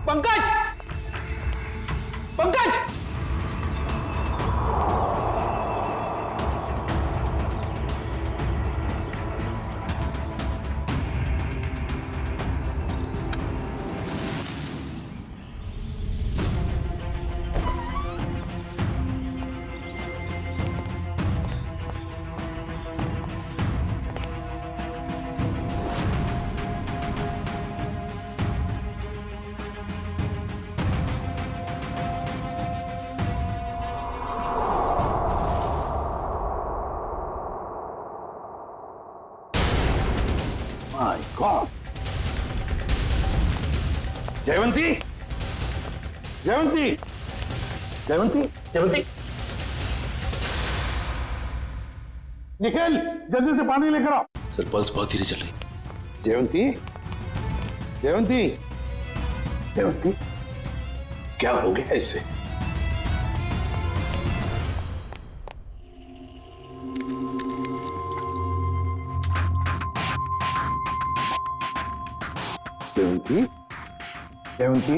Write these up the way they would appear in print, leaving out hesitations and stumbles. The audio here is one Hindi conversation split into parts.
पंकज, पंकज! My God! जयवंती, जयवंती, जयवंती, जयवंती! निखिल, जल्दी से पानी लेकर आओ। सर पल्स बहुत धीरे चल रही। जयवंती, जयवंती, जयवंती, क्या हो गया इसे? जयवंती, जयवंती,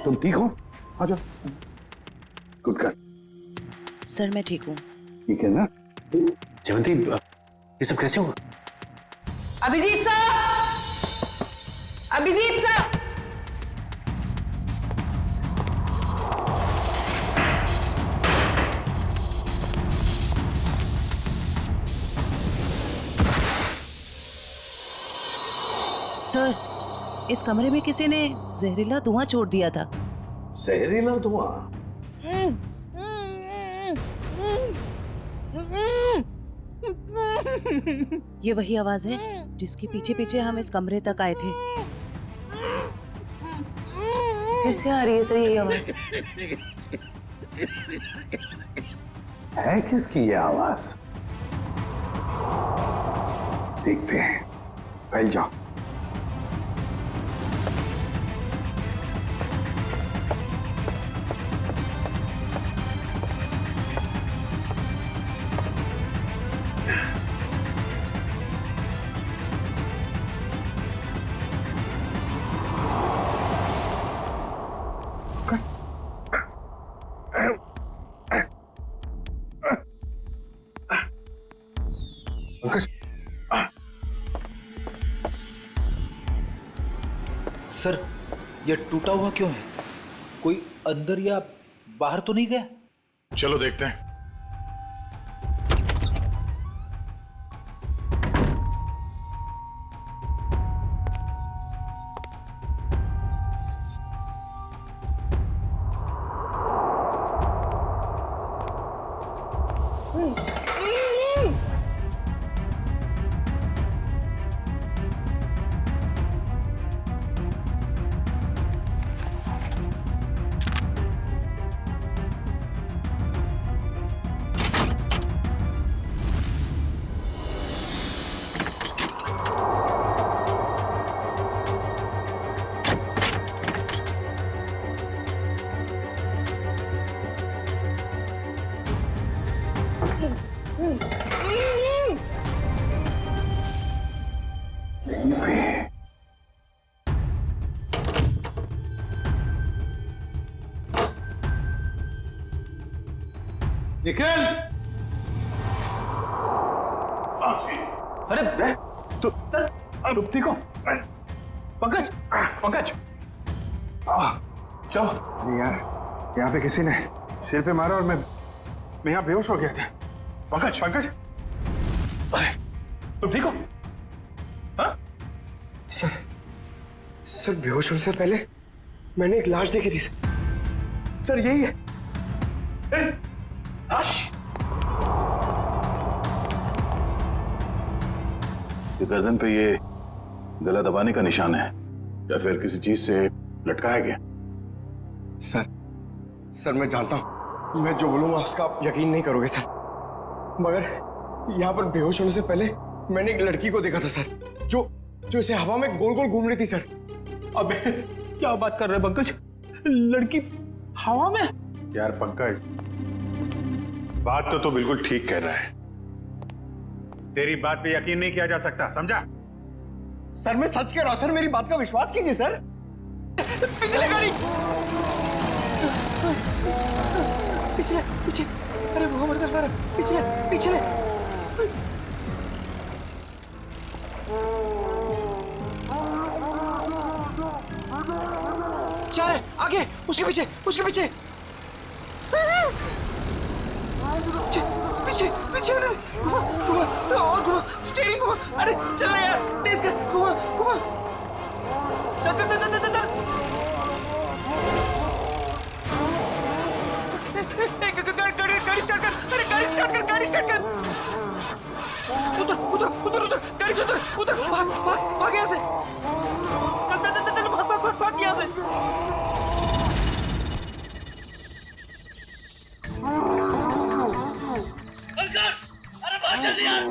तुम ठीक हो? आ जाओ। गुड कर। सर मैं ठीक हूँ। ठीक है ना? जयवंती, ये सब कैसे हुआ? Abhijeet sir! Abhijeet sir! Sir, इस कमरे में किसी ने जहरीला धुआं छोड़ दिया था। जहरीला धुआं? ये वही आवाज है जिसके पीछे पीछे हम इस कमरे तक आए थे। फिर से आ रही है सर यही आवाज। है किसकी ये आवाज? देखते हैं। फैल जाओ। सर, यह टूटा हुआ क्यों है? कोई अंदर या बाहर तो नहीं गया? चलो देखते हैं। निखिल! अरे तुम ठीक हो? पंकज, पंकज! चलो। नहीं यार, यहाँ पे किसी ने सिर पे मारा और मैं यहाँ बेहोश हो गया था। पंकज, पंकज, तुम ठीक हो? हाँ? सर बेहोश होने से पहले मैंने एक लाश देखी थी सर, यही है। लाश? ये गर्दन पे ये गला दबाने का निशान है या फिर किसी चीज से लटकाया गया? सर मैं जानता हूं, मैं जो बोलूंगा उसका आप यकीन नहीं करोगे सर, मगर यहाँ पर बेहोश होने से पहले मैंने एक लड़की को देखा था सर, जो इसे हवा में गोल गोल घूम रही थी सर। अबे क्या बात कर रहे हैं पंकज? लड़की हवा में? यार पंकज, बात तो बिल्कुल ठीक कह रहा है। तेरी बात पे यकीन नहीं किया जा सकता, समझा? सर मैं सच कह रहा हूं सर, मेरी बात का विश्वास कीजिए सर। पिछले गाड़ी, पिछले पीछे, अरे वो हमारे तरफ आ रहा है, पिछले पिछले। चार है आगे, उसके पीछे, उसके पीछे, पीछे पीछे। अरे घुमा घुमा और घुमा, स्टीयरिंग घुमा, अरे चल यार तेज कर, घुमा घुमा, चल चल चल चल चल। गाड़ी स्टार्ट कर, अरे गाड़ी स्टार्ट कर, गाड़ी स्टार्ट कर। उधर उधर उधर उधर, गाड़ी से उधर उधर, भाग भाग भाग यहाँ से, चल चल चल चल, भाग भाग भाग भाग यहाँ से। अरे भाग जल्दी यार।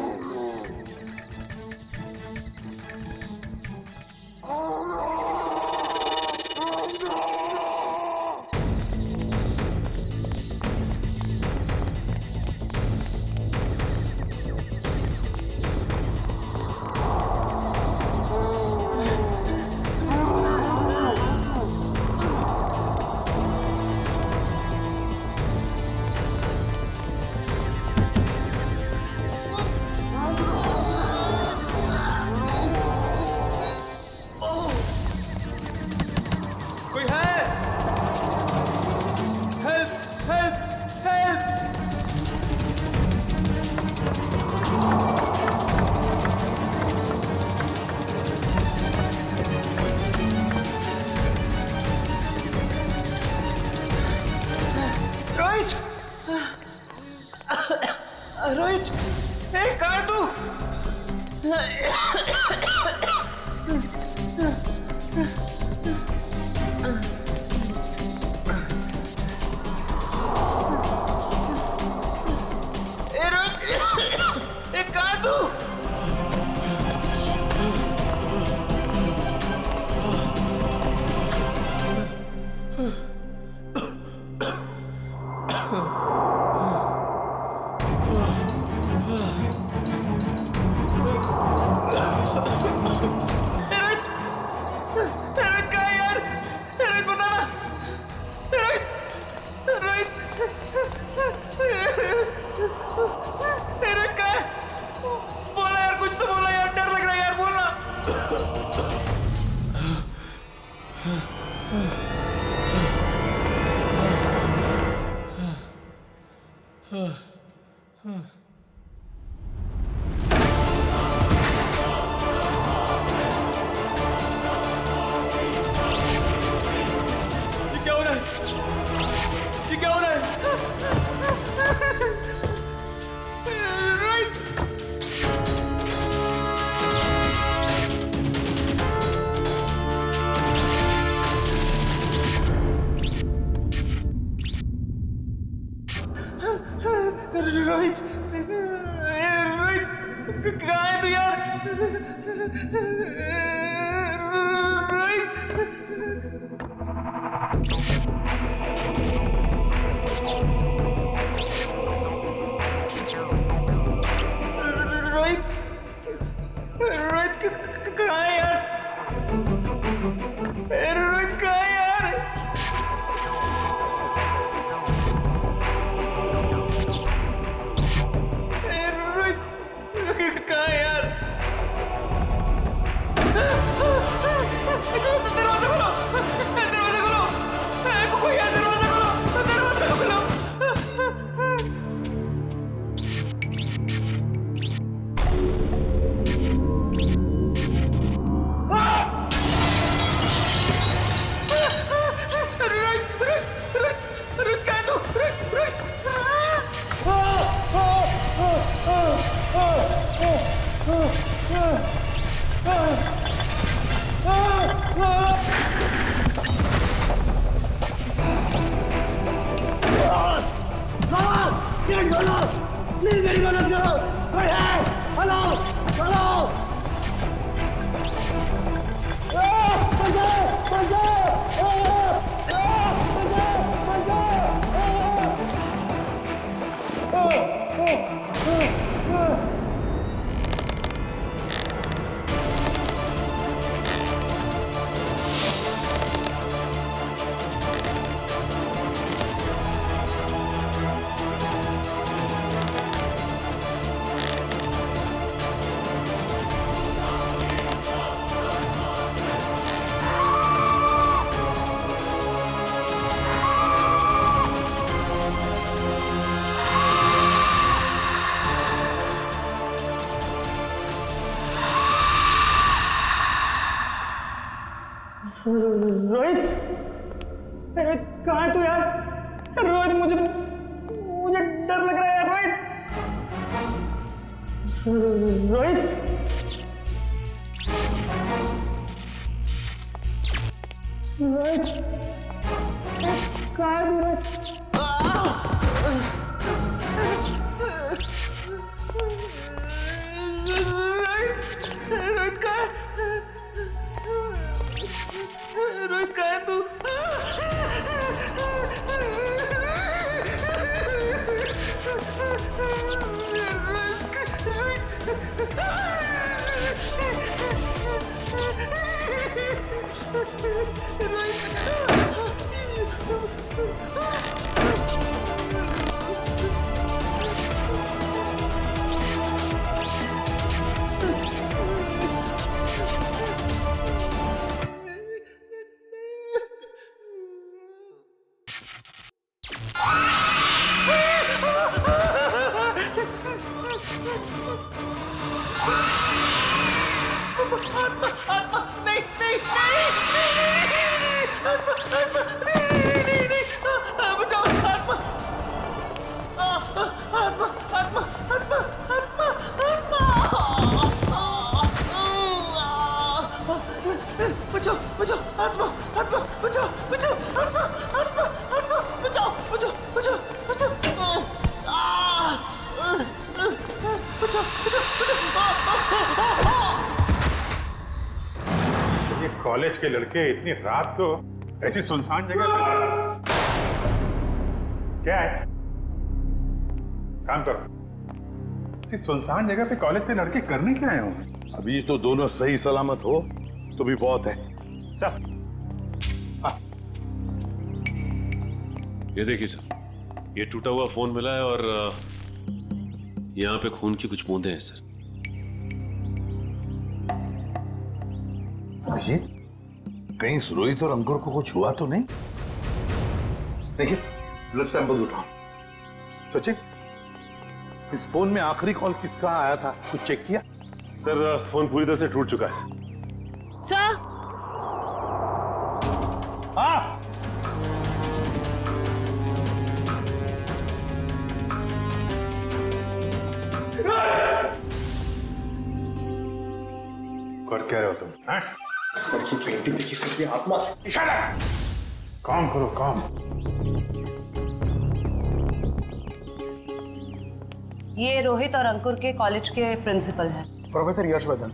कोई है? Help help help. Rohit, Rohit, ए कहाँ है तू? ए रोहित, ए कहाँ है तू? रोहित कहाँ है यार? रोहित बता ना। रोहित रोहित कहाँ है? बोला यार, कुछ तो बोला यार, डर लग रहा है यार, बोलना। ये क्या हो रहा है? ये क्या हो रहा है? रोहित, रोहित, रोहित कहाँ है तू यार? रोहित, रोहित कहाँ है यार? रोहित कहाँ है यार? रोहित कहाँ है यार? दरवाजा खोलो, दरवाजा खोलो, कोई है? दरवाजा खोलो, दरवाजा खोलो। रोहित कहाँ है तू? रोहित, अरे कहाँ है तू यार? रोहित, मुझे डर लग रहा है यार। रोहित, रोहित, रोहित, कहाँ है तू रोहित? रोहित कहाँ है? रोहित कहाँ है तू? बचाओ, बचाओ, आत्मा, आत्मा, बचाओ, बचाओ, आत्मा, आत्मा, आत्मा, बचाओ, बचाओ, बचाओ, बचाओ, बचाओ, बचाओ। ये कॉलेज के लड़के इतनी रात को ऐसी सुनसान जगह पे क्या है? काम करो। ऐसी सुनसान जगह पे कॉलेज के लड़के करने क्या आए होंगे? अभी तो दोनों सही सलामत हो तो भी बहुत है। सर, ये देखिए सर, ये टूटा हुआ फोन मिला है और यहाँ पे खून की कुछ बूंदें हैं सर। अभिजीत, कहीं रोहित और अंकुर को कुछ हुआ तो नहीं? देखिए, ब्लड सैंपल उठाओ। सचिन, इस फोन में आखिरी कॉल किसका आया था, कुछ चेक किया? सर फोन पूरी तरह से टूट चुका है सर, हाँ, कर क्या रहे हो तुम? हाँ? सर की पेंटिंग देखी सर की आत्मा। काम करो, काम। ये रोहित और अंकुर के कॉलेज के प्रिंसिपल हैं। प्रोफेसर यशवर्धन।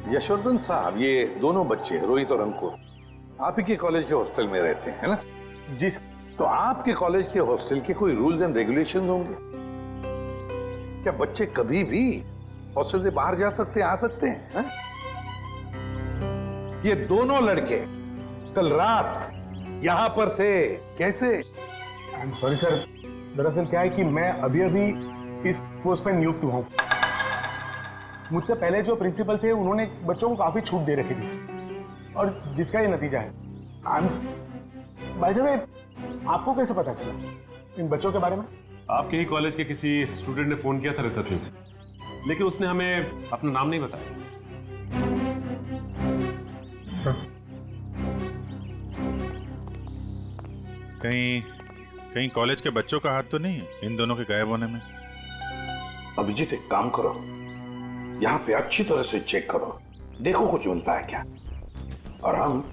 यशवर्धन साहब, ये दोनों बच्चे रोहित और अंकुर आप ही के कॉलेज के हॉस्टल में रहते हैं, है ना? जी सर। तो आपके कॉलेज के हॉस्टल के कोई रूल्स एंड रेगुलेशन होंगे क्या? बच्चे कभी भी हॉस्टल से बाहर जा सकते हैं, आ सकते हैं, है? ये दोनों लड़के कल रात यहां पर थे, कैसे? सॉरी सर, दरअसल क्या है कि मैं अभी अभी इस पोस्ट पर नियुक्त हुआ हूं। मुझसे पहले जो प्रिंसिपल थे उन्होंने बच्चों को काफी छूट दे रखी थी और जिसका ये नतीजा है। बाय द वे, आपको कैसे पता चला इन बच्चों के बारे में? आपके ही कॉलेज के किसी स्टूडेंट ने फोन किया था रिसेप्शन से, लेकिन उसने हमें अपना नाम नहीं बताया। सर, कहीं कॉलेज के बच्चों का हाथ तो नहीं है इन दोनों के गायब होने में? अभिजीत, एक काम करो, यहाँ पे अच्छी तरह से चेक करो, देखो कुछ मिलता है क्या। और हम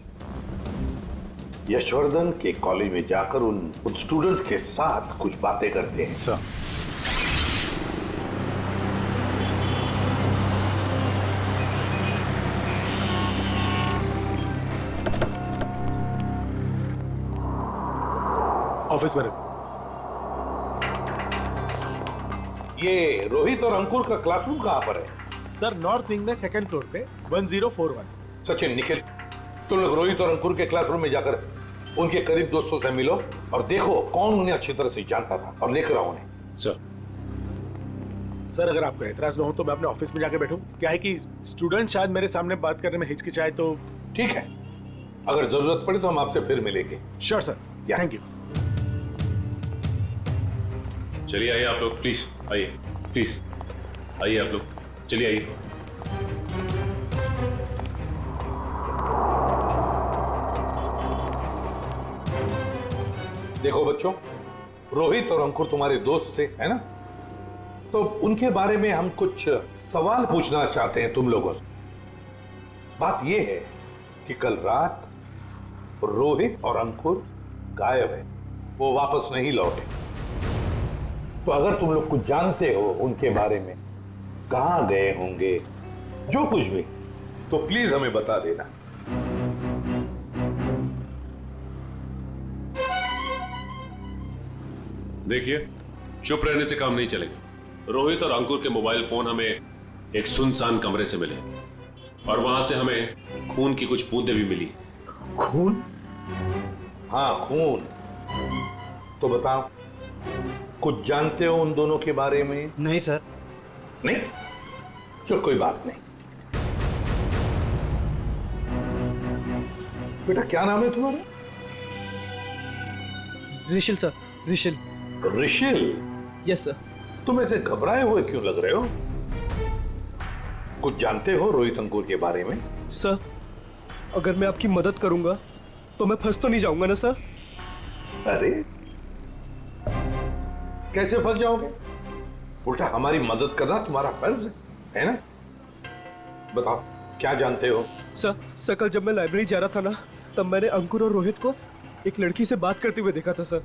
यशवर्धन के कॉलेज में जाकर उन स्टूडेंट्स के साथ कुछ बातें करते हैं। सर, ऑफिस में। ये रोहित और अंकुर का क्लासरूम कहाँ पर है? सर, नॉर्थ विंग में सेकंड फ्लोर पे 1041। सचिन, निखिल, तुम लोग रोहित और अंकुर के क्लासरूम में जाकर उनके करीब दोस्तों से मिलो और देखो कौन उन्हें अच्छी तरह से जानता था और लेकर आओ उन्हें। सर, अगर आपको एतराज न हो तो मैं अपने ऑफिस में जाके बैठूं? क्या है कि स्टूडेंट शायद मेरे सामने बात करने में हिचकिचाए तो। ठीक है, अगर जरूरत पड़े तो हम आपसे फिर मिलेंगे। Sure sir, thank you. चलिए आइए आप लोग, प्लीज आइए, प्लीज आइए आप लोग, चलिए आइए। देखो बच्चों, रोहित और अंकुर तुम्हारे दोस्त थे, है ना? तो उनके बारे में हम कुछ सवाल पूछना चाहते हैं तुम लोगों से। बात यह है कि कल रात रोहित और अंकुर गायब है, वो वापस नहीं लौटे। तो अगर तुम लोग कुछ जानते हो उनके बारे में, कहां गए होंगे, जो कुछ भी, तो प्लीज हमें बता देना। देखिए, चुप रहने से काम नहीं चलेगा। रोहित और अंकुर के मोबाइल फोन हमें एक सुनसान कमरे से मिले और वहां से हमें खून की कुछ बूंदें भी मिली। खून? हाँ, खून। तो बताओ, कुछ जानते हो उन दोनों के बारे में? नहीं सर। नहीं? चलो कोई बात नहीं। बेटा क्या नाम है तुम्हारा? Rishil sir, Rishil. Rishil? Yes sir. तुम ऐसे घबराए हुए क्यों लग रहे हो? कुछ जानते हो रोहित अंकुर के बारे में? सर, अगर मैं आपकी मदद करूंगा तो मैं फंस तो नहीं जाऊंगा ना सर? अरे कैसे फंस जाओगे? उल्टा हमारी मदद करना तुम्हारा फर्ज है ना? बताओ क्या जानते हो? सर, कल जब मैं लाइब्रेरी जा रहा था ना, तब मैंने अंकुर और रोहित को एक लड़की से बात करते हुए देखा था सर।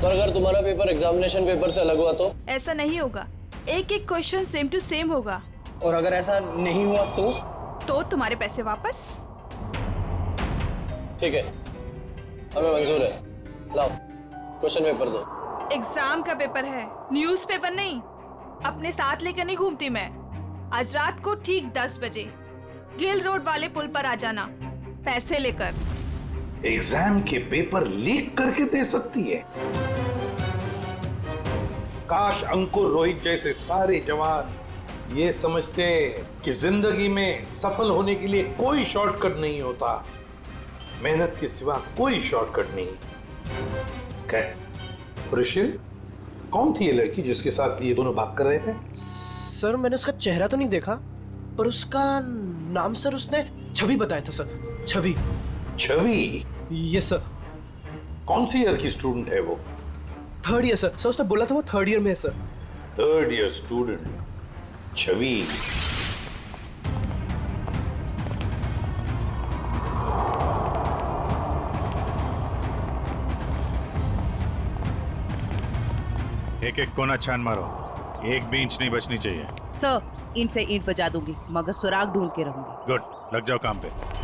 पर अगर तुम्हारा पेपर एग्जामिनेशन पेपर से अलग हुआ तो? ऐसा नहीं होगा, एक एक क्वेश्चन सेम टू सेम होगा। और अगर ऐसा नहीं हुआ तो तुम्हारे पैसे वापस। ठीक है, हमें मंजूर है। लाओ क्वेश्चन पेपर दो। एग्जाम का पेपर है, न्यूज़पेपर नहीं। अपने साथ लेकर नहीं घूमती मैं। आज रात को ठीक 10 बजे गिल रोड वाले पुल पर आ जाना, पैसे लेकर। एग्जाम के पेपर लीक करके दे सकती है? काश अंकुर रोहित जैसे सारे जवान ये समझते कि जिंदगी में सफल होने के लिए कोई शॉर्टकट नहीं होता, मेहनत के सिवा कोई शॉर्टकट नहीं। ऋषिल, कौन थी ये लड़की जिसके साथ ये दोनों भाग कर रहे थे? सर, मैंने उसका चेहरा तो नहीं देखा, पर उसका नाम सर उसने छवि बताया था sir. Chhavi. Chhavi? Yes sir. कौन सी ईयर की स्टूडेंट है वो? 3rd year sir. उसने बोला था वो 3rd ईयर में है सर। 3rd ईयर स्टूडेंट छवि। एक एक कोना छान मारो, एक भी इंच नहीं बचनी चाहिए। सर, ईंट से ईंट बजा दूंगी, मगर सुराग ढूंढ के रहूंगी। गुड, लग जाओ काम पे।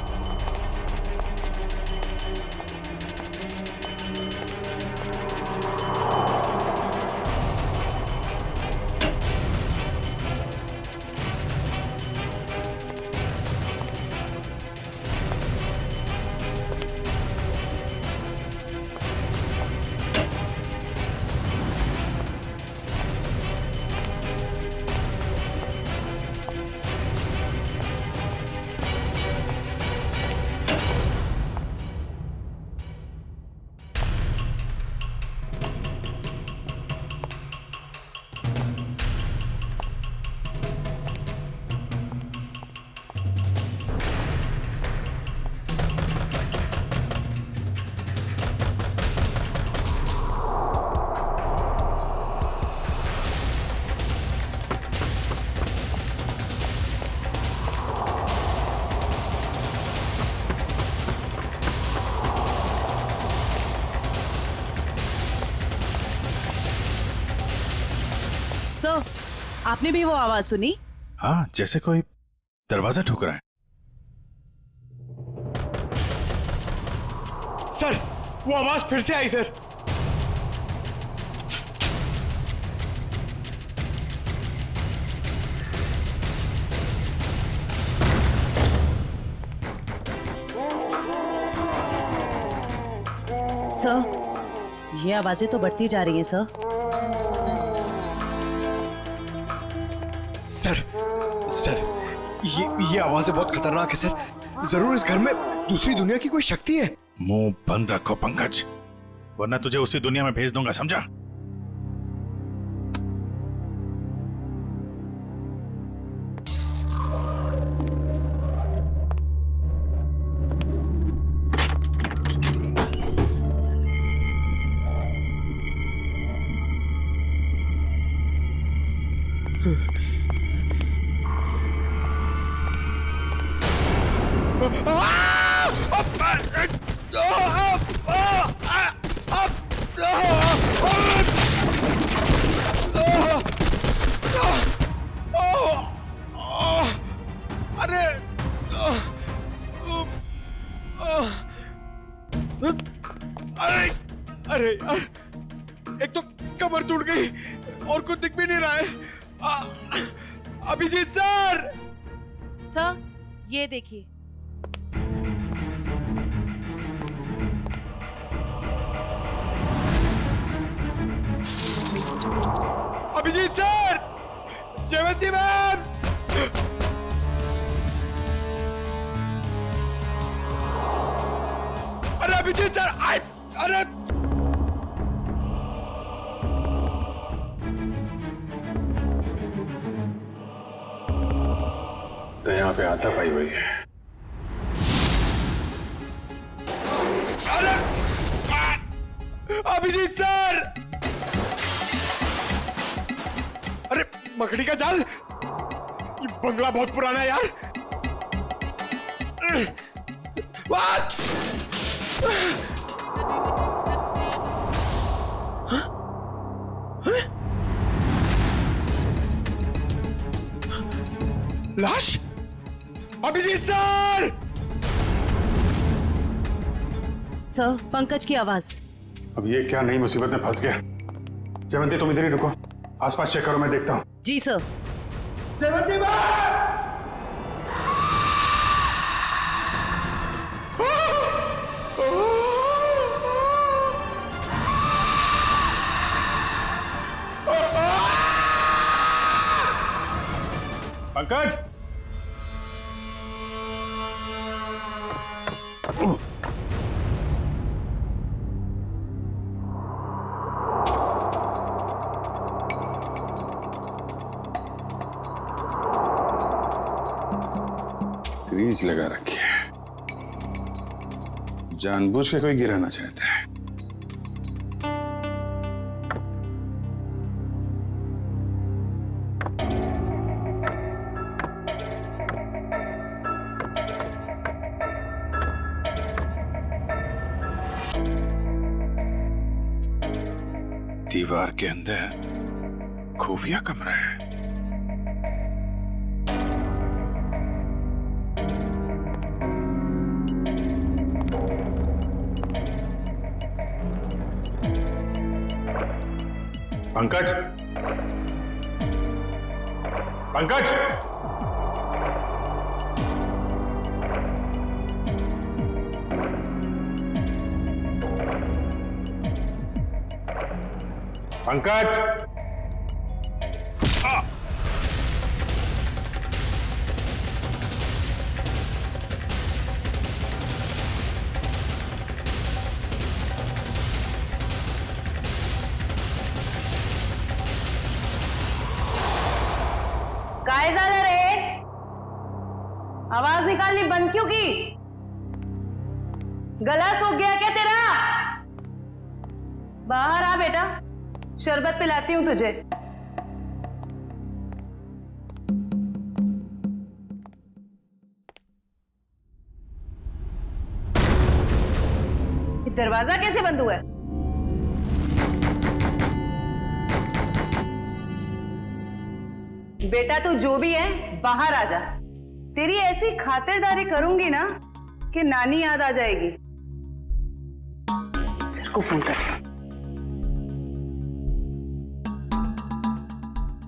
सर, आपने भी वो आवाज सुनी? हाँ, जैसे कोई दरवाजा ठोक रहा है। सर, वो आवाज फिर से आई सर। सर, ये आवाजें तो बढ़ती जा रही हैं सर। सर, ये आवाजें बहुत खतरनाक है सर। जरूर इस घर में दूसरी दुनिया की कोई शक्ति है। मुंह बंद रखो पंकज, वरना तुझे उसी दुनिया में भेज दूंगा, समझा? अरे अरे अरे यार, एक तो कमर टूट गई और कुछ दिख भी नहीं रहा है। अभिजीत सर, सर ये देखिए। अभिजीत सर, जयवंती मैम, अरे अभिजीत सर, अरे तो यहाँ पे आता भाई वही है। अरे अभिजीत सर, अरे मकड़ी का जाल, ये बंगला बहुत पुराना है यार। What? लाश? अभिजीत सर! सर पंकज की आवाज। अब ये क्या नई मुसीबत में फंस गया। जयवंती तुम इधर ही रुको, आसपास चेक करो, मैं देखता हूँ। जी sir. Jaywanti ma'am! Pankaj, grease लगा रखी है, जानबूझ के कोई गिराना चाहता है। दीवार के अंदर खुफिया कमरा है। पंकज, पंकज, पंकज, काय झालं रे? आवाज निकालनी बंद क्यों की? गला सूख गया क्या तेरा? बाहर आ बेटा, शरबत पिलाती हूं तुझे। दरवाजा कैसे बंद हुआ है? बेटा तू जो भी है बाहर आ जा। तेरी ऐसी खातिरदारी करूंगी ना कि नानी याद आ जाएगी। सर को फोन कर।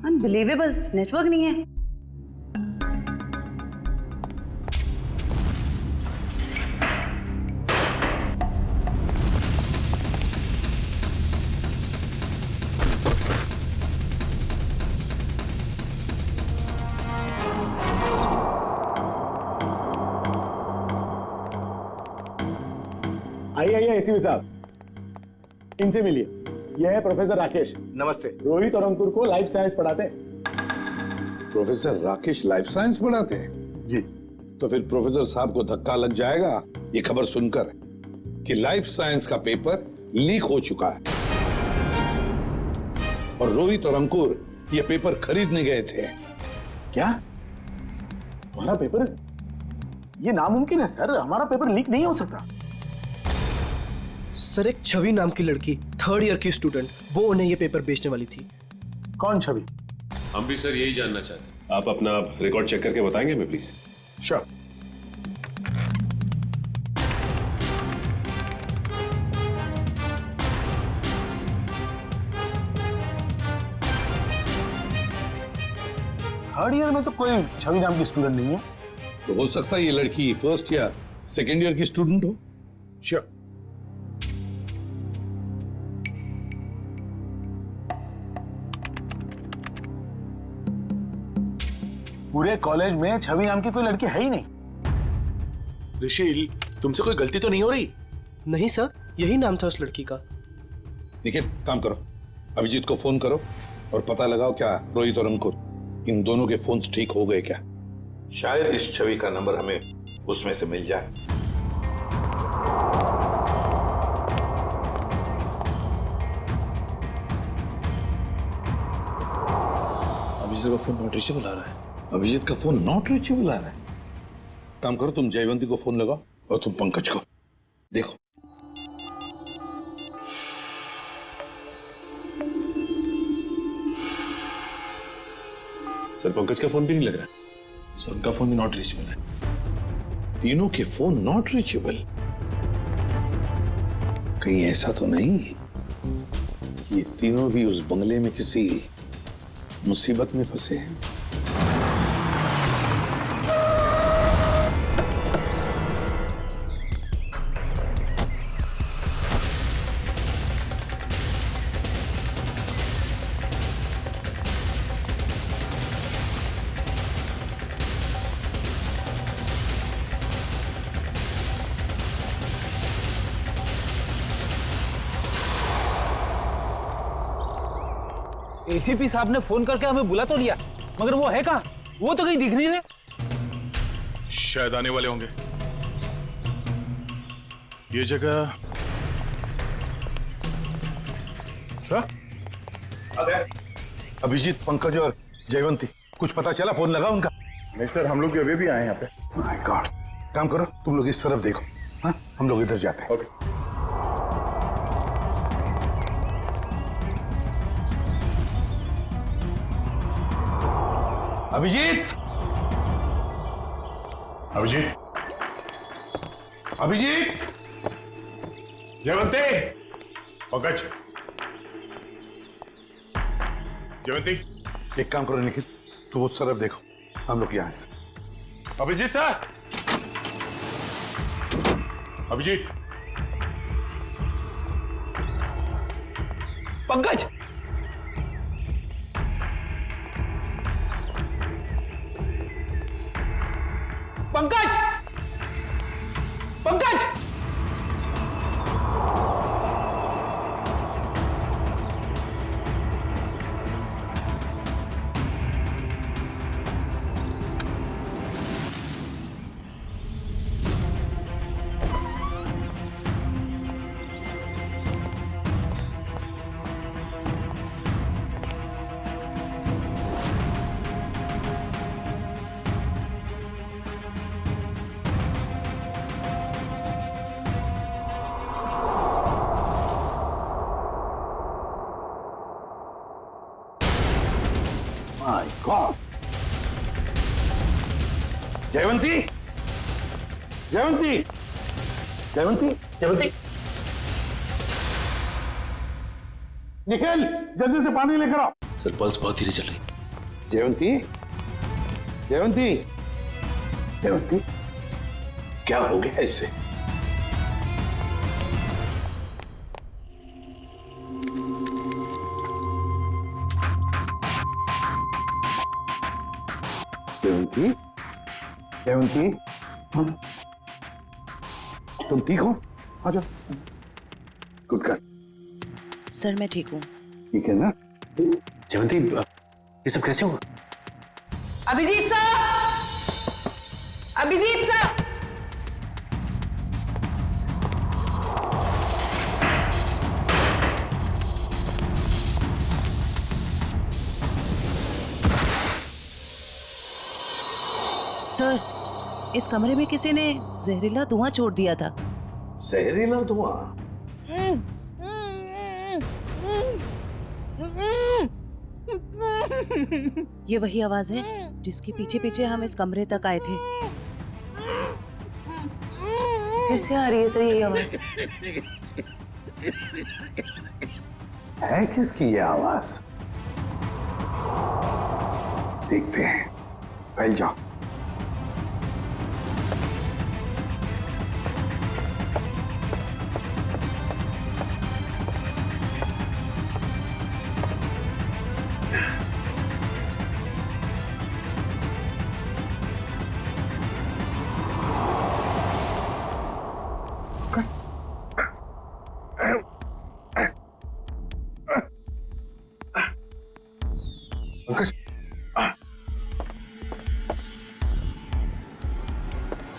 अनबिलीवेबल, नेटवर्क नहीं है। आइए आइए एसीपी साहब, इनसे मिलिए। यह है प्रोफेसर राकेश। नमस्ते। रोहित और अंकुर को लाइफ साइंस पढ़ाते हैं। प्रोफेसर राकेश लाइफ साइंस पढ़ाते हैं? जी। तो फिर प्रोफेसर साहब को धक्का लग जाएगा ये खबर सुनकर कि लाइफ साइंस का पेपर लीक हो चुका है और रोहित और अंकुर ये पेपर खरीदने गए थे। क्या? हमारा पेपर ये नामुमकिन है सर, हमारा पेपर लीक नहीं हो सकता। सर एक छवि नाम की लड़की 3rd ईयर की स्टूडेंट, वो उन्हें ये पेपर बेचने वाली थी। कौन छवि? हम भी सर यही जानना चाहते हैं। आप अपना रिकॉर्ड चेक करके बताएंगे हमें प्लीज? श्योर। थर्ड ईयर में तो कोई छवि नाम की स्टूडेंट नहीं है। तो हो सकता है ये लड़की फर्स्ट या सेकेंड ईयर की स्टूडेंट हो। श्योर। पूरे कॉलेज में छवि नाम की कोई लड़की है ही नहीं। ऋषि, तुमसे कोई गलती तो नहीं हो रही? नहीं सर, यही नाम था उस लड़की का। निखिल, काम करो, अभिजीत को फोन करो और पता लगाओ क्या रोहित और अंकुर इन दोनों के फोन्स ठीक हो गए क्या। शायद इस छवि का नंबर हमें उसमें से मिल जाए। अभिजीत का फोन नॉट रीचेबल आ रहा है। अभिजीत का फोन नॉट रीचेबल आ रहा है। काम करो, तुम जयवंती को फोन लगाओ और तुम पंकज को देखो। सर पंकज का फोन भी नहीं लग रहा है। सर उनका फोन भी नॉट रीचेबल है। तीनों के फोन नॉट रीचेबल। कहीं ऐसा तो नहीं कि ये तीनों भी उस बंगले में किसी मुसीबत में फंसे हैं। एसीपी साहब ने फोन करके हमें बुला तो लिया, मगर वो है कहाँ? वो तो कहीं दिख नहीं रहे। शायद आने वाले होंगे। ये जगह सर? अभिजीत, पंकज और जयवंती, कुछ पता चला? फोन लगा उनका? नहीं सर, हम लोग अभी भी आए यहाँ पे। My God. काम करो, तुम लोग इस तरफ देखो, हाँ हम लोग इधर जाते हैं। ओके। अभिजीत, अभिजीत, अभिजीत, जयवंती, पंकज, जयवंती। एक काम करो निखिल, तुम उस तरफ देखो, हम लोग यहाँ से। Abhijeet sir, Abhijeet, Pankaj, Pankaj, Pankaj, my God. Jayvanti, Jayvanti, Jayvanti, Jayvanti, Nikhil जल्दी से पानी लेकर आओ। सर पल्स बहुत धीरे चल रही। जयवंती, जयवंती, जयवंती, क्या हो गया इसे? जयवंती, जयवंती, तुम ठीक हो? आ जाओ। Good girl. सर मैं ठीक हूँ। ठीक है ना? जयवंती, ये सब कैसे हुआ? अभिजीत साहब, अभिजीत साहब, सर इस कमरे में किसी ने जहरीला धुआं छोड़ दिया था। जहरीला धुआं? ये वही आवाज है जिसके पीछे पीछे हम इस कमरे तक आए थे। फिर से आ रही है सर यही आवाज। है किसकी ये आवाज? देखते हैं। फैल जाओ।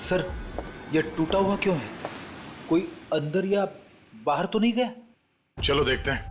सर, ये टूटा हुआ क्यों है? कोई अंदर या बाहर तो नहीं गया? चलो देखते हैं।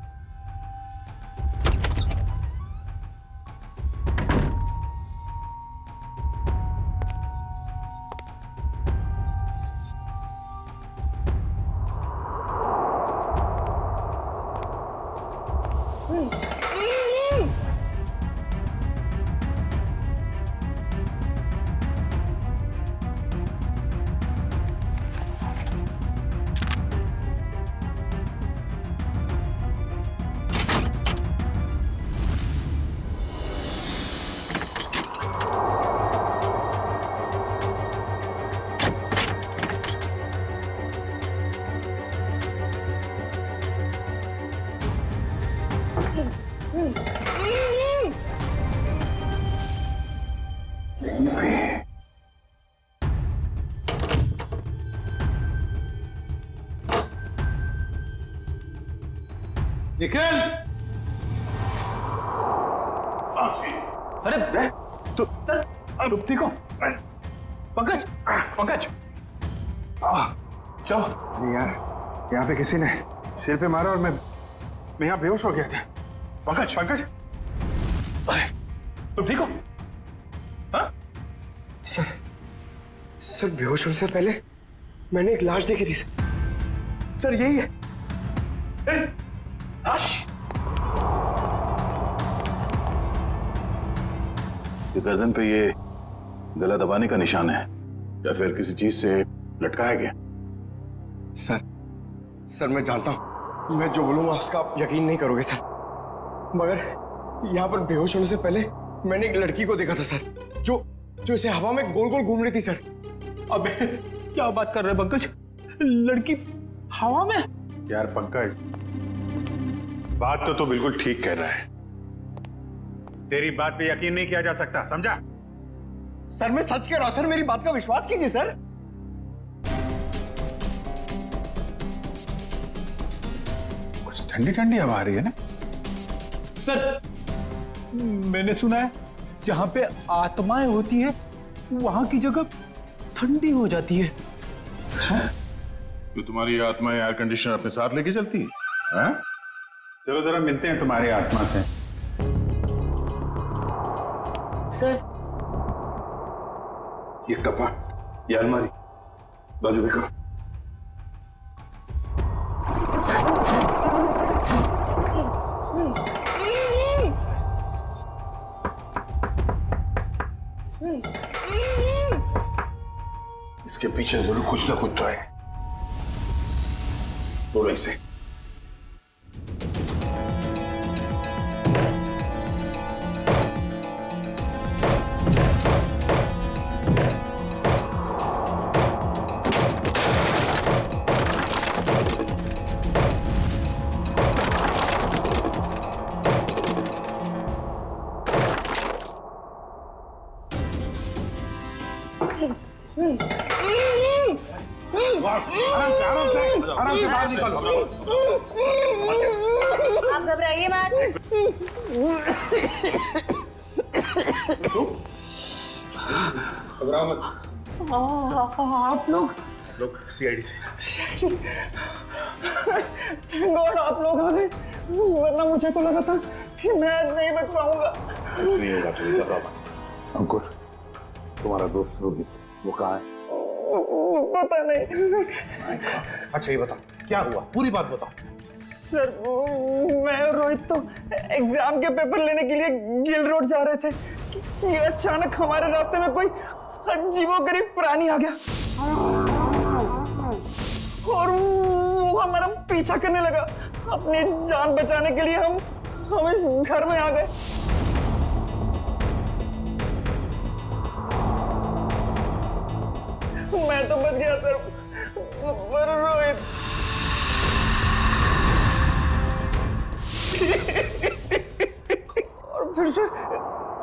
निखिल! अरे तू ठीक हो? पंकज, पंकज, चलो। नहीं यार, यहाँ पे किसी ने सिर पे मारा और मैं यहाँ बेहोश हो गया था। पंकज, पंकज, तुम ठीक हो? हाँ? सर बेहोश होने से पहले मैंने एक लाश देखी थी सर, यही है। लाश? ये गर्दन पे ये गला दबाने का निशान है या फिर किसी चीज से लटकाया गया? सर मैं जानता हूँ, मैं जो बोलूंगा उसका आप यकीन नहीं करोगे सर, मगर यहाँ पर बेहोश होने से पहले मैंने एक लड़की को देखा था सर, जो इसे हवा में गोल गोल घूम रही थी सर। अबे क्या बात कर रहे हैं पंकज? लड़की हवा में? यार पंकज, बात तो तू बिल्कुल ठीक कह रहा है। तेरी बात पे यकीन नहीं किया जा सकता, समझा? सर मैं सच कह रहा हूं सर, मेरी बात का विश्वास कीजिए सर। कुछ ठंडी ठंडी हवा आ रही है ना? सर मैंने सुना है जहां पे आत्माएं होती है वहां की जगह ठंडी हो जाती है। तो तुम्हारी आत्मा एयर कंडीशनर अपने साथ लेके चलती है? हाँ? चलो जरा मिलते हैं तुम्हारी आत्मा से। सर, ये कपड़ा, ये अलमारी बाजू में करो। इसके पीछे जरूर कुछ ना कुछ तो है। तोड़ो इसे। आराम से बाहर निकलो। आप घबराइए मत। घबराओ मत। आप लोग सीआईडी से। गॉड आप लोग आ गए, वरना मुझे तो लगा था कि मैं नहीं बच पाऊंगा। नहीं होगा, तुम घबराओ मत। अंकुर, तुम्हारा दोस्त रोहित, वो कहाँ है? पता नहीं। अच्छा ये बता, क्या हुआ? पूरी बात बताओ। सर मैं और रोहित तो एग्जाम के पेपर लेने के लिए गिल रोड जा रहे थे कि अचानक हमारे रास्ते में कोई अजीबोगरीब प्राणी आ गया और वो हमारा पीछा करने लगा। अपनी जान बचाने के लिए हम इस घर में आ गए। मैं तो बच गया सर, पर रोहित और फिर से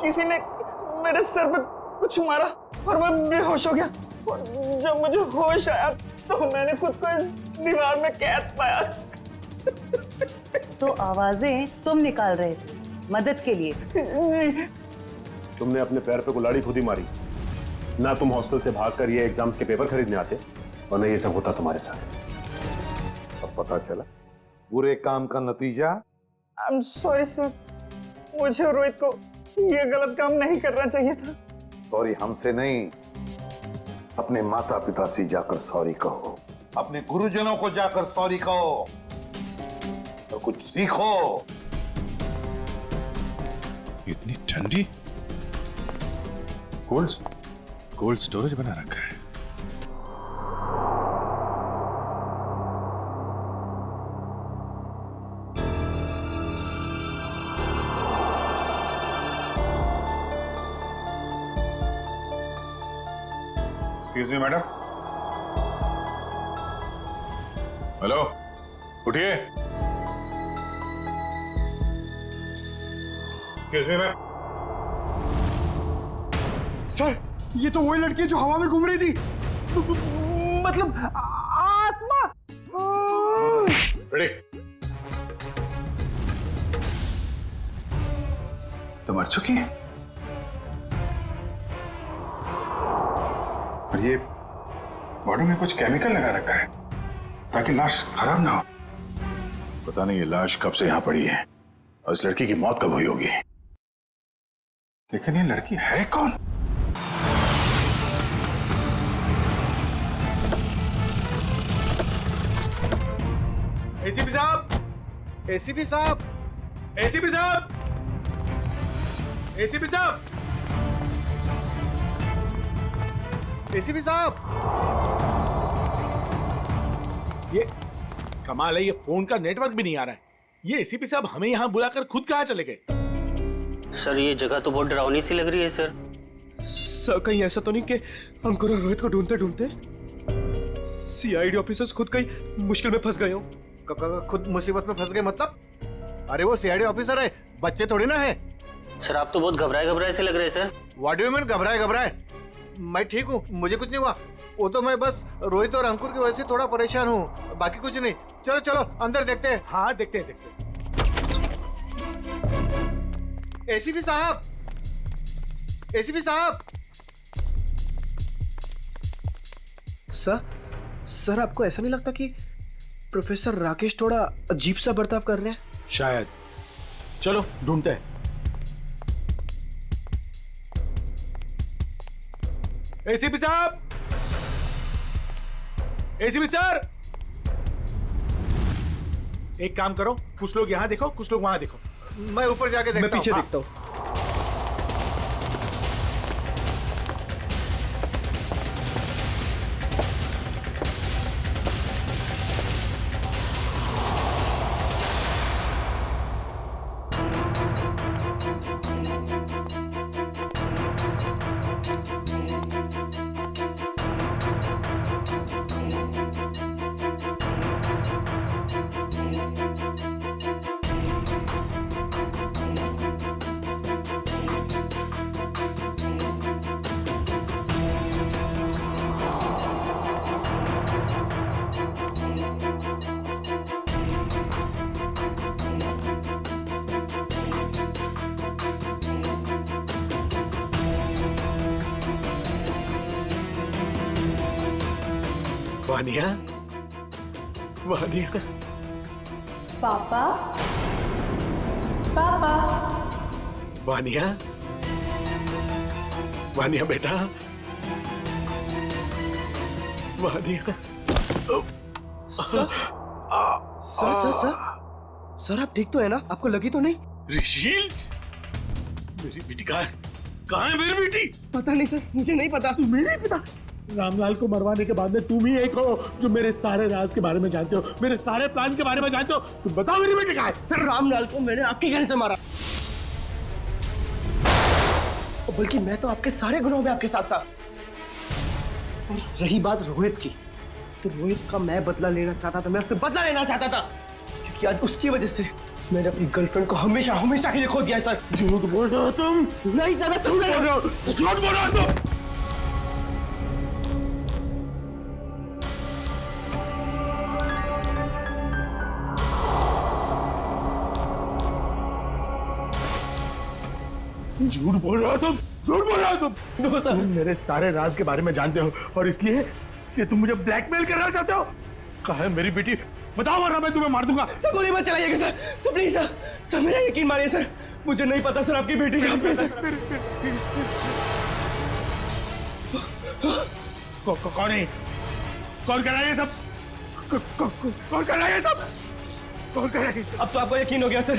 किसी ने मेरे सर पे कुछ मारा और मैं बेहोश हो गया। और जब मुझे होश आया तो मैंने खुद को इस दीवार में कैद पाया। तो आवाजें तुम निकाल रहे थे मदद के लिए? जी। तुमने अपने पैर पे कुल्हाड़ी खुद ही मारी ना। तुम हॉस्टल से भागकर ये एग्जाम्स के पेपर खरीदने आते और न ये सब होता तुम्हारे साथ। अब पता चला बुरे काम का नतीजा। आई एम सॉरी सर, मुझे और रोहित को ये गलत काम नहीं करना चाहिए था। सॉरी हमसे नहीं, अपने माता पिता से जाकर सॉरी कहो, अपने गुरुजनों को जाकर सॉरी कहो और कुछ सीखो। इतनी ठंडी कोल्ड स्टोरेज बना रखा है। Excuse me madam. हेलो, उठिए। Excuse me ma'am. सर ये तो वही लड़की है जो हवा में घूम रही थी, मतलब आत्मा। रेडी? तो मर चुकी है और ये बॉडी में कुछ केमिकल लगा रखा है ताकि लाश खराब ना हो। पता नहीं ये लाश कब से यहां पड़ी है और इस लड़की की मौत कब हुई होगी। लेकिन ये लड़की है कौन? एसीपी साहब, एसीपी साहब, एसीपी साहब, एसीपी साहब, एसीपी साहब। ये कमाल है, ये फोन का नेटवर्क भी नहीं आ रहा है। ये एसीपी साहब हमें यहाँ बुलाकर खुद कहाँ चले गए? सर ये जगह तो बहुत डरावनी सी लग रही है सर। सर कहीं ऐसा तो नहीं कि अंकुर और रोहित को ढूंढते ढूंढते सीआईडी ऑफिसर्स खुद कहीं मुश्किल में फंस गए हो? खुद मुसीबत में फंस गए मतलब? अरे वो सीआईडी ऑफिसर है, बच्चे थोड़ी ना है। सर आप तो बहुत घबराए से लग रहे हैं sir. What do you mean घबराए? मैं ठीक हूँ, मुझे कुछ नहीं हुआ। वो तो मैं बस रोहित और अंकुर की वजह से थोड़ा परेशान हूँ, बाकी कुछ नहीं। चलो चलो अंदर देखते हैं। हाँ देखते हैं। एसीपी साहब, एसीपी साहब। सर आपको ऐसा नहीं लगता कि प्रोफेसर राकेश थोड़ा अजीब सा बर्ताव कर रहे हैं? शायद। चलो ढूंढते हैं। एसीपी साहब, एसीपी सर, एक काम करो, कुछ लोग यहां देखो, कुछ लोग वहां देखो। मैं ऊपर जाके देखता हूं। मैं पीछे देखता हूं। वानिया, वानिया। पापा, पापा। वानिया, वानिया बेटा, Vaniya. Sir sir sir sir sir आप ठीक तो है ना? आपको लगी तो नहीं? ऋषिल, मेरी बेटी कहाँ है? कहाँ है मेरी बेटी? पता नहीं सर, मुझे नहीं पता। तुम्हें नहीं पता? रामलाल को मरवाने के बाद में तुम ही एक हो जो मेरे सारे राज के बारे में जानते हो, मेरे सारे प्लान के बारे में जानते हो। तुम बताओ मेरी बेटी कहाँ है? सर रामलाल को मैंने आपके कहने से मारा, बल्कि मैं तो आपके सारे गुनाहों में आपके साथ था। और रही बात रोहित की, तो रोहित का मैं बदला लेना चाहता था, मैं उससे बदला लेना चाहता था, क्योंकि आज उसकी वजह से मैंने अपनी गर्लफ्रेंड को हमेशा हमेशा के लिए खो दिया है सर। झूठ बोल रहे हो तुम? नहीं सर, मैं समझ रहा हूँ। झूठ बोल रहे हो तुम? झूठ बोल रहे हो तुम? झूठ बोल रहे हो तुम? नो सर, तुम मेरे सारे राज के बारे में जानते हो और इसलिए तुम मुझे ब्लैकमेल करना चाहते हो? कहाँ है मेरी बेटी? बताओ वरना मैं तुम्हें मार दूंगा। सर गोली मत चलाइएगा sir, sir please sir, sir मेरा यकीन मानिए सर, मुझे नहीं पता सर आपकी बेटी कहाँ पे है सर। कौन है? कौन कर रहा है ये सब? कौन कर रहा है ये सब? कौन कर रहा है? अब तो आपको यकीन हो गया सर,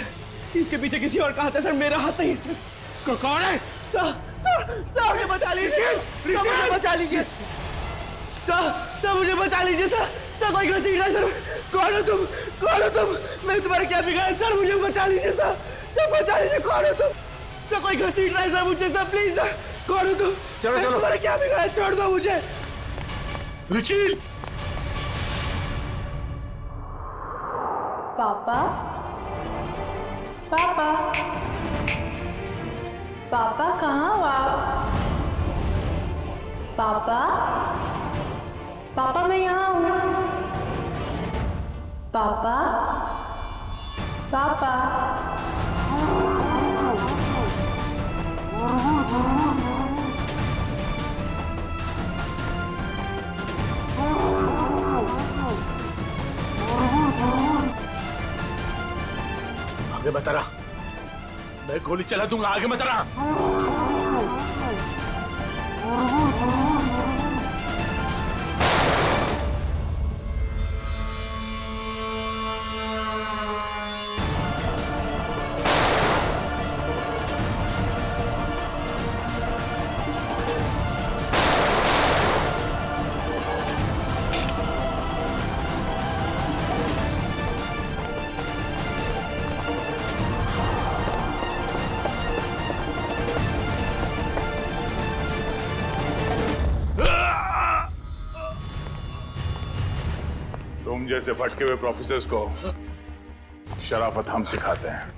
इसके पीछे किसी और का हाथ है सर, मेरा हाथ नहीं है सर। कौन है? सर सर सर मुझे बचा लीजिए, सर मुझे बचा लीजिए, सर सर मुझे बचा लीजिए सर, सर कोई गलती नहीं सर। कौन हो तुम? कौन हो तुम? मैंने तुम्हारा क्या बिगाड़ा सर? मुझे बचा लीजिए सर, सर बचा लीजिए। कौन हो तुम? सर कोई गलती नहीं सर मुझे सर, प्लीज सर। कौन हो तुम? मैंने तुम्हारा क्या बिगाड़ा? छोड़ दो मुझे। रुचिल! पापा, पापा, पापा कहाँ हो आप? पापा, पापा मैं यहाँ हूँ। पापा, पापा, आगे मत रहा, मैं गोली चला दूंगा। आगे मत रहा। तुम जैसे भटके हुए प्रोफेसर्स को शराफत हम सिखाते हैं।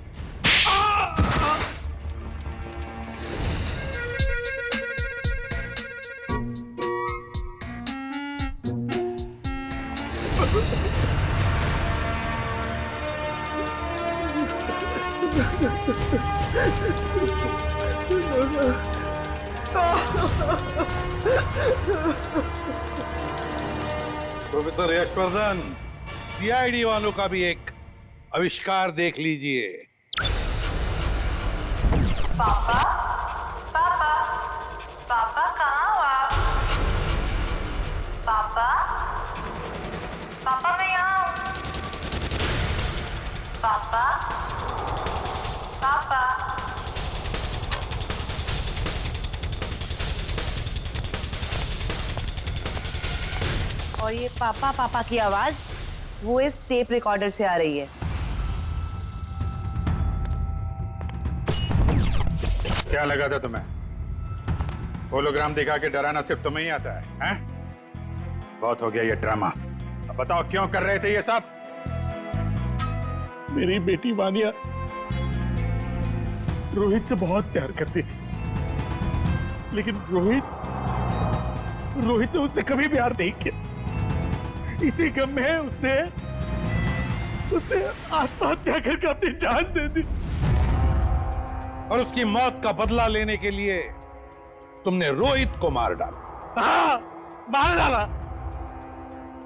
प्रोफेसर यशवर्धन, सीआईडी वालों का भी एक आविष्कार देख लीजिए। पापा, पापा, पापा कहाँ हो आप? पापा, पापा मैं यहाँ हूँ। पापा, पापा, और ये पापा पापा की आवाज वो इस टेप रिकॉर्डर से आ रही है। क्या लगा था तुम्हें? होलोग्राम दिखा के डराना सिर्फ तुम्हें ही आता है, हैं? बहुत हो गया ये ड्रामा। अब बताओ क्यों कर रहे थे ये सब? मेरी बेटी वानिया रोहित से बहुत प्यार करती थी, लेकिन रोहित ने उससे कभी प्यार नहीं किया। इसी गम में उसने आत्महत्या करके अपनी जान दे दी। और उसकी मौत का बदला लेने के लिए तुमने रोहित को मार डाला। हाँ, मार डाला।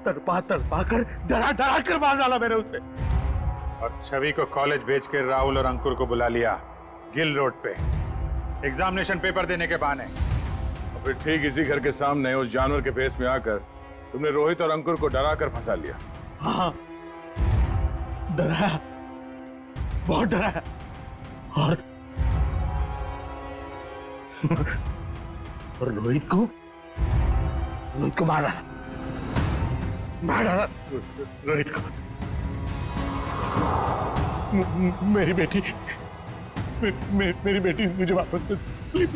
तड़पा कर डरा कर मार डाला मैंने उसे। और छवि को कॉलेज भेज के राहुल और अंकुर को बुला लिया गिल रोड पे एग्जामिनेशन पेपर देने के बहाने। फिर ठीक इसी घर के सामने उस जानवर के फेस में आकर तुमने रोहित और अंकुर को डरा कर फंसा लिया। हाँ, डराया, बहुत डराया, और रोहित को मारा रोहित को। मेरी बेटी मुझे वापस दे, प्लीज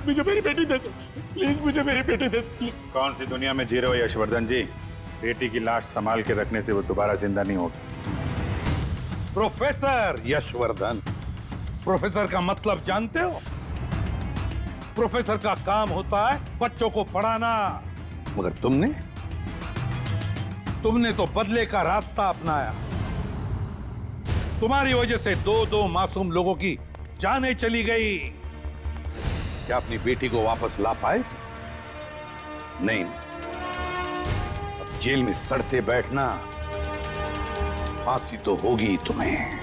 मुझे मेरी बेटी दे दो, प्लीज मुझे मेरी बेटी दे दो। कौन सी दुनिया में जी रहे हो यशवर्धन जी? बेटी की लाश संभाल के रखने से वो दोबारा जिंदा नहीं होगी। प्रोफेसर यशवर्धन, प्रोफेसर का मतलब जानते हो? प्रोफेसर का काम होता है बच्चों को पढ़ाना, मगर तुमने तो बदले का रास्ता अपनाया। तुम्हारी वजह से दो मासूम लोगों की जानें चली गई। क्या अपनी बेटी को वापस ला पाए? नहीं, अब जेल में सड़ते बैठना, फांसी तो होगी तुम्हें।